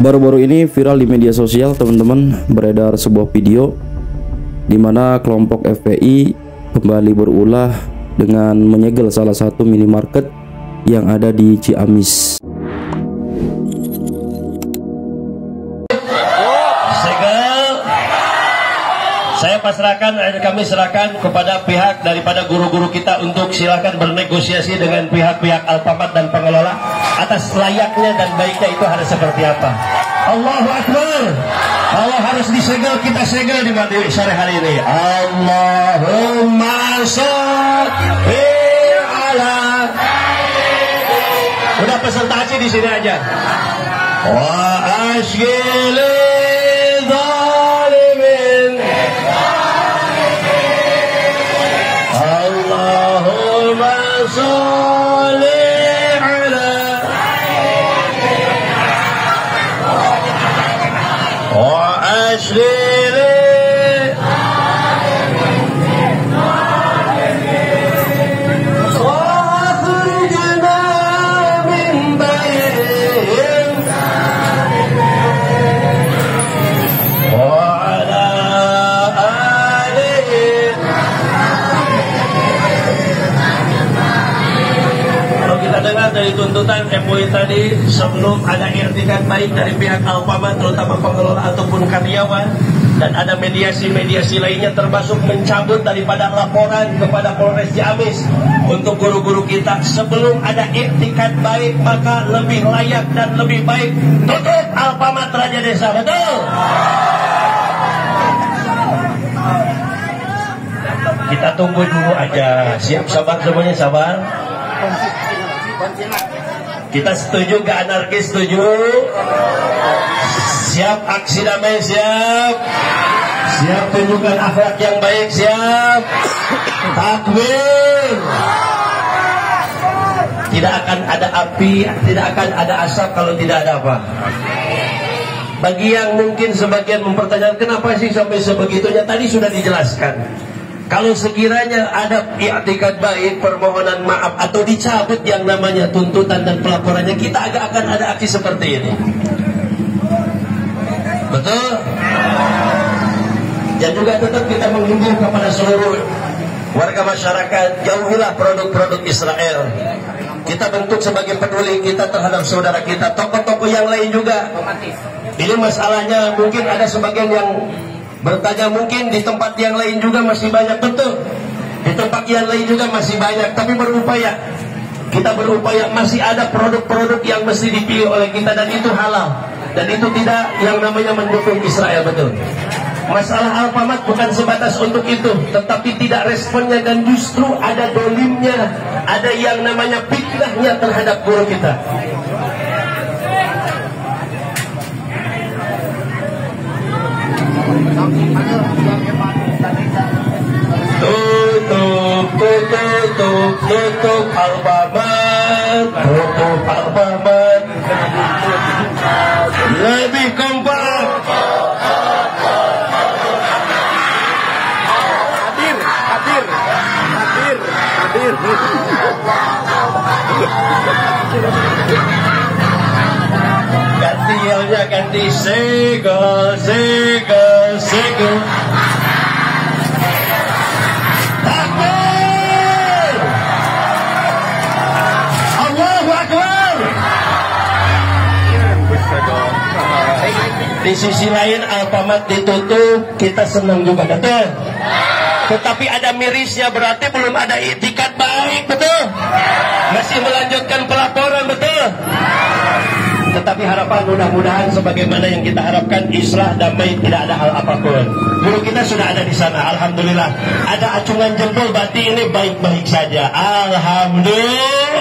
Baru-baru ini viral di media sosial, teman-teman, beredar sebuah video di mana kelompok FPI kembali berulah dengan menyegel salah satu minimarket yang ada di Ciamis. Saya pasrahkan, kami serahkan kepada pihak daripada guru-guru kita untuk silakan bernegosiasi dengan pihak-pihak Alfamart dan pengelola atas layaknya dan baiknya itu harus seperti apa. Allahu Akbar. Kalau harus disegel, kita segel di Mandi Syarih hari ini. Allahumma sholli ala. Udah presentasi di sini aja. Wa ashghil dari tuntutan MUI tadi, sebelum ada irtikat baik dari pihak Alfamart terutama pengelola ataupun karyawan, dan ada mediasi-mediasi lainnya termasuk mencabut daripada laporan kepada Polres Ciamis untuk guru-guru kita, sebelum ada irtikat baik maka lebih layak dan lebih baik tutup Alfamart Raja Desa. Betul? Kita tunggu dulu aja. Siap, sabar semuanya, sabar. Kita setuju ke anarkis? Setuju? Siap aksi damai? Siap? Siap tunjukkan akhlak yang baik? Siap? Takbir! Tidak akan ada api, tidak akan ada asap kalau tidak ada apa. Bagi yang mungkin sebagian mempertanyakan kenapa sih sampai sebegitunya, tadi sudah dijelaskan. Kalau sekiranya ada i'tikad baik, permohonan maaf atau dicabut yang namanya tuntutan dan pelaporannya, kita akan ada aksi seperti ini. Betul? Dan juga tetap kita menghimbau kepada seluruh warga masyarakat, jauhilah produk-produk Israel. Kita bentuk sebagai peduli kita terhadap saudara kita, tokoh-tokoh yang lain juga. Ini masalahnya mungkin ada sebagian yang bertanya, mungkin di tempat yang lain juga masih banyak. Betul, di tempat yang lain juga masih banyak, tapi berupaya, kita berupaya, masih ada produk-produk yang mesti dipilih oleh kita, dan itu halal, dan itu tidak yang namanya mendukung Israel. Betul. Masalah Alfamart bukan sebatas untuk itu, tetapi tidak responnya, dan justru ada dolimnya, ada yang namanya fitnahnya terhadap guru kita. Tutup Alfamart, tutup Alfamart. Lebih kompak. Hadir. Ganti yelnya, ganti segel. Takbir! Allahu Akbar! Di sisi lain Alfamart ditutup, kita senang juga, betul? Tetapi ada mirisnya, berarti belum ada i'tikad baik, betul? Masih melanjutkan pelaporan, betul? Tetapi harapan mudah-mudahan sebagaimana yang kita harapkan, islah, damai, tidak ada hal apapun. Guru kita sudah ada di sana, alhamdulillah. Ada acungan jempol, berarti ini baik-baik saja. Alhamdulillah.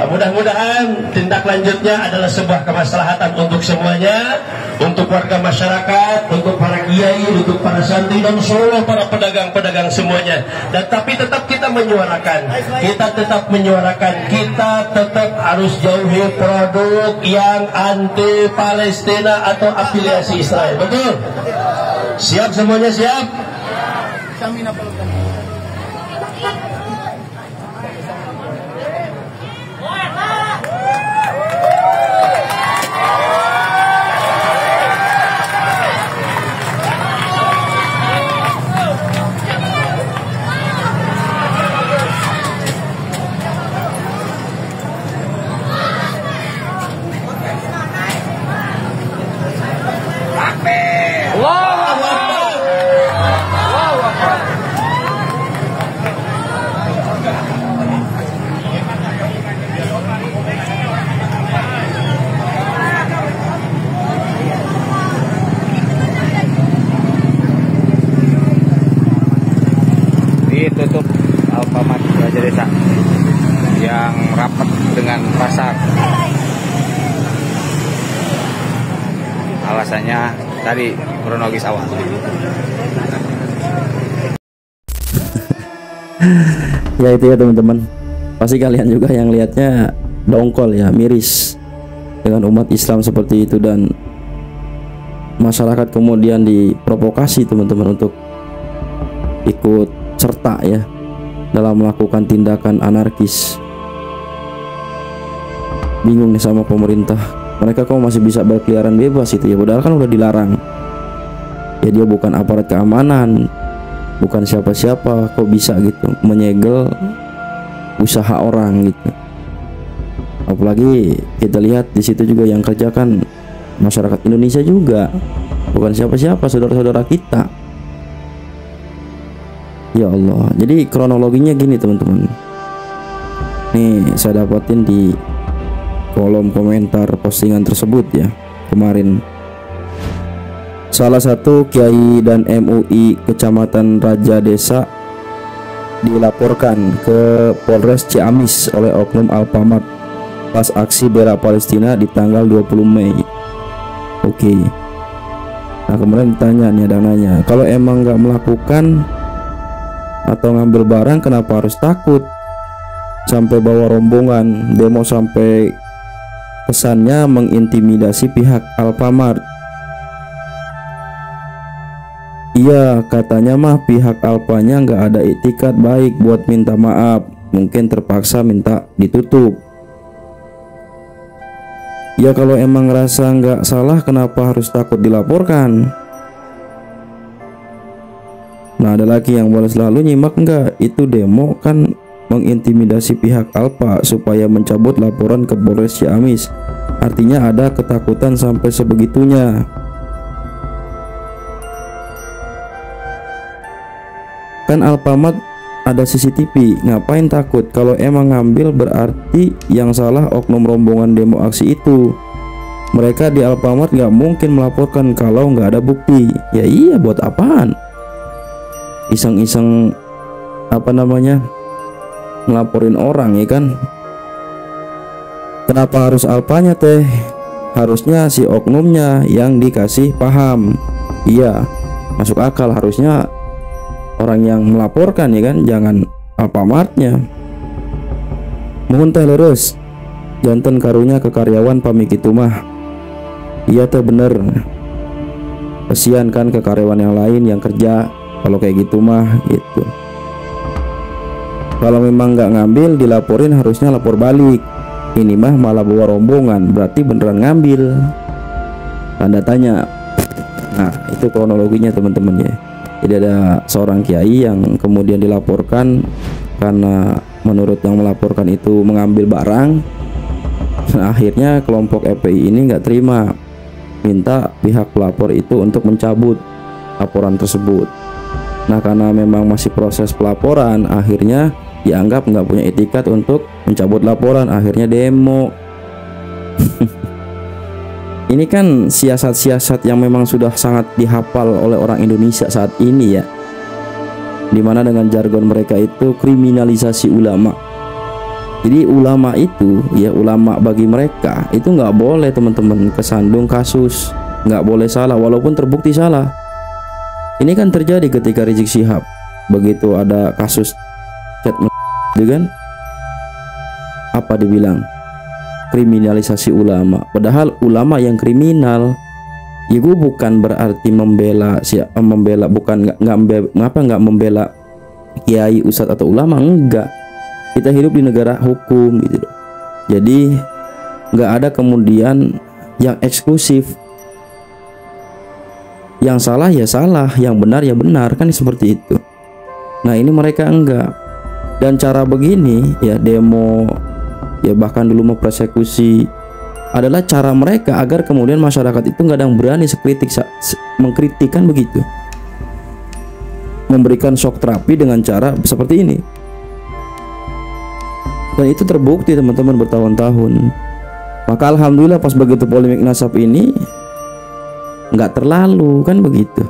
Mudah-mudahan tindak lanjutnya adalah sebuah kemaslahatan untuk semuanya, untuk warga masyarakat, untuk para kiai, untuk para santri, dan seluruh para pedagang-pedagang semuanya. Dan tapi tetap kita menyuarakan, kita tetap harus jauhi produk yang anti Palestina atau afiliasi Israel. Betul? Siap semuanya, siap? dengan pasar. Alasannya tadi kronologis awal. Ya itu ya teman-teman, pasti kalian juga yang lihatnya dongkol ya, miris dengan umat Islam seperti itu, dan masyarakat kemudian diprovokasi teman-teman untuk ikut serta ya dalam melakukan tindakan anarkis. Bingung nih sama pemerintah, mereka kok masih bisa berkeliaran bebas itu ya, padahal kan udah dilarang ya. Dia bukan aparat keamanan, bukan siapa-siapa, kok bisa gitu menyegel usaha orang gitu. Apalagi kita lihat di situ juga yang kerja kan masyarakat Indonesia juga, bukan siapa-siapa, saudara-saudara kita. Ya Allah, jadi kronologinya gini teman-teman. Nih saya dapatin di kolom komentar postingan tersebut ya kemarin. Salah satu kiai dan MUI Kecamatan Raja Desa dilaporkan ke Polres Ciamis oleh oknum Alfamart pas aksi bela Palestina di tanggal 20 Mei. Oke. Nah kemudian ditanya nih, ada nanya, kalau emang nggak melakukan atau ngambil barang kenapa harus takut sampai bawa rombongan demo, sampai kesannya mengintimidasi pihak Alfamart. Iya, katanya mah pihak Alfanya nggak ada itikat baik buat minta maaf, mungkin terpaksa minta ditutup. Ya kalau emang ngerasa nggak salah kenapa harus takut dilaporkan? Nah ada lagi yang boleh selalu nyimak nggak, itu demo kan mengintimidasi pihak Alfa supaya mencabut laporan ke Polres Ciamis. Artinya ada ketakutan sampai sebegitunya. Kan Alfamart ada CCTV, ngapain takut? Kalau emang ngambil berarti yang salah oknum rombongan demo aksi itu. Mereka di Alfamart nggak mungkin melaporkan kalau nggak ada bukti. Ya iya, buat apaan? Iseng-iseng apa namanya, ngelaporin orang ya kan? Kenapa harus Alfanya teh? Harusnya si oknumnya yang dikasih paham. Iya, masuk akal, harusnya orang yang melaporkan ya kan, jangan Alfamartnya. Mohon teh leres janten karunya ke karyawan pamikitu mah. Iya teh bener, kesian kan ke karyawan yang lain yang kerja kalau kayak gitu mah gitu. Kalau memang nggak ngambil dilaporin, harusnya lapor balik. Ini mah malah bawa rombongan, berarti beneran ngambil, tanda tanya. Nah itu kronologinya teman-teman ya. Jadi ada seorang kiai yang kemudian dilaporkan karena menurut yang melaporkan itu mengambil barang. Nah, akhirnya kelompok FPI ini nggak terima, minta pihak pelapor itu untuk mencabut laporan tersebut. Nah karena memang masih proses pelaporan, akhirnya dianggap nggak punya etikat untuk mencabut laporan, akhirnya demo. Ini kan siasat-siasat yang memang sudah sangat dihafal oleh orang Indonesia saat ini ya, dimana dengan jargon mereka itu kriminalisasi ulama. Jadi ulama itu ya, ulama bagi mereka itu nggak boleh teman-teman kesandung kasus, nggak boleh salah walaupun terbukti salah. Ini kan terjadi ketika Rizik Syihab, begitu ada kasus chat itu kan, apa dibilang? Kriminalisasi ulama, padahal ulama yang kriminal. Ya gue bukan berarti membela bukan nggak membela kiai, ustadz atau ulama, enggak. Kita hidup di negara hukum gitu loh. Jadi nggak ada kemudian yang eksklusif, yang salah ya salah, yang benar ya benar, kan seperti itu. Nah ini mereka enggak, dan cara begini ya, demo ya, bahkan dulu mau persekusi, adalah cara mereka agar kemudian masyarakat itu nggak ada yang berani mengkritik kan begitu, memberikan shock terapi dengan cara seperti ini. Dan itu terbukti teman-teman bertahun-tahun. Maka alhamdulillah pas begitu polemik nasab ini nggak terlalu kan begitu.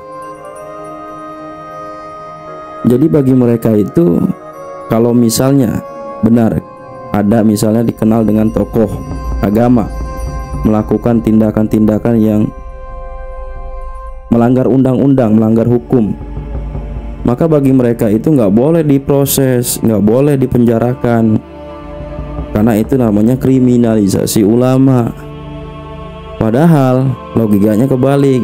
Jadi bagi mereka itu, kalau misalnya benar ada misalnya dikenal dengan tokoh agama melakukan tindakan-tindakan yang melanggar undang-undang, melanggar hukum, maka bagi mereka itu nggak boleh diproses, nggak boleh dipenjarakan, karena itu namanya kriminalisasi ulama. Padahal logikanya kebalik,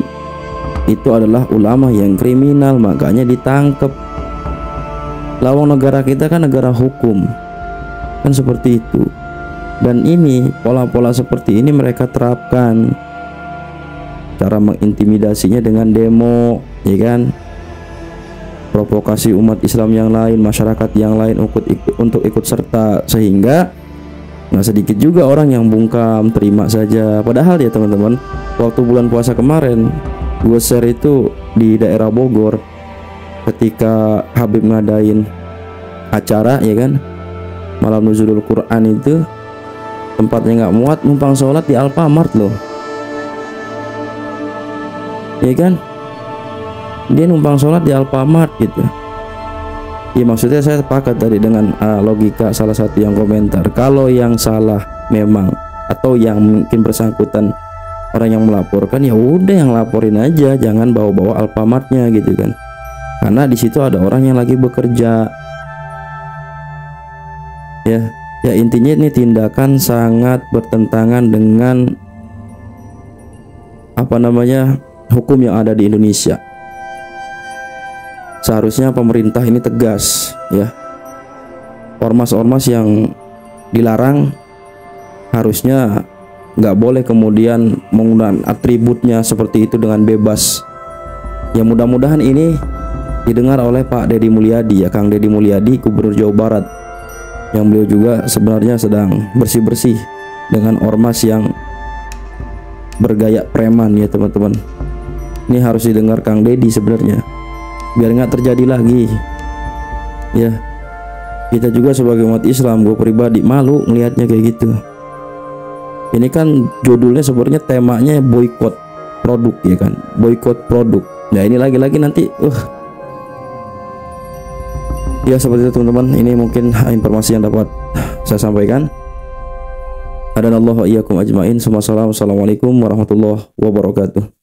itu adalah ulama yang kriminal, makanya ditangkap. Lawang negara kita kan negara hukum, kan seperti itu. Dan ini pola-pola seperti ini mereka terapkan, cara mengintimidasinya dengan demo, ya kan, provokasi umat Islam yang lain, masyarakat yang lain untuk ikut serta, sehingga nggak sedikit juga orang yang bungkam terima saja. Padahal ya teman-teman, waktu bulan puasa kemarin gue share itu di daerah Bogor, ketika Habib ngadain acara, ya kan, malam nuzulul Quran itu, tempatnya nggak muat, numpang sholat di Alfamart loh, ya kan, dia numpang sholat di Alfamart gitu. Ya maksudnya saya sepakat tadi dengan logika salah satu yang komentar, kalau yang salah memang atau yang mungkin bersangkutan orang yang melaporkan, ya udah yang laporin aja, jangan bawa-bawa Alfamartnya gitu kan, karena di situ ada orang yang lagi bekerja. Ya intinya ini tindakan sangat bertentangan dengan hukum yang ada di Indonesia. Seharusnya pemerintah ini tegas, ya. Ormas-ormas yang dilarang harusnya nggak boleh kemudian menggunakan atributnya seperti itu dengan bebas. Ya mudah-mudahan ini didengar oleh Pak Deddy Mulyadi, ya, Kang Deddy Mulyadi, Gubernur Jawa Barat, yang beliau juga sebenarnya sedang bersih-bersih dengan ormas yang bergaya preman, ya teman-teman. Ini harus didengar Kang Deddy sebenarnya, biar nggak terjadi lagi. Ya, kita juga sebagai umat Islam, gue pribadi malu ngelihatnya kayak gitu. Ini kan judulnya sebenarnya temanya boykot produk, ya kan, boykot produk. Nah ini lagi-lagi nanti ya seperti itu teman-teman. Ini mungkin informasi yang dapat saya sampaikan. Adanallahu iyyakum ajmain. Assalamualaikum warahmatullahi wabarakatuh.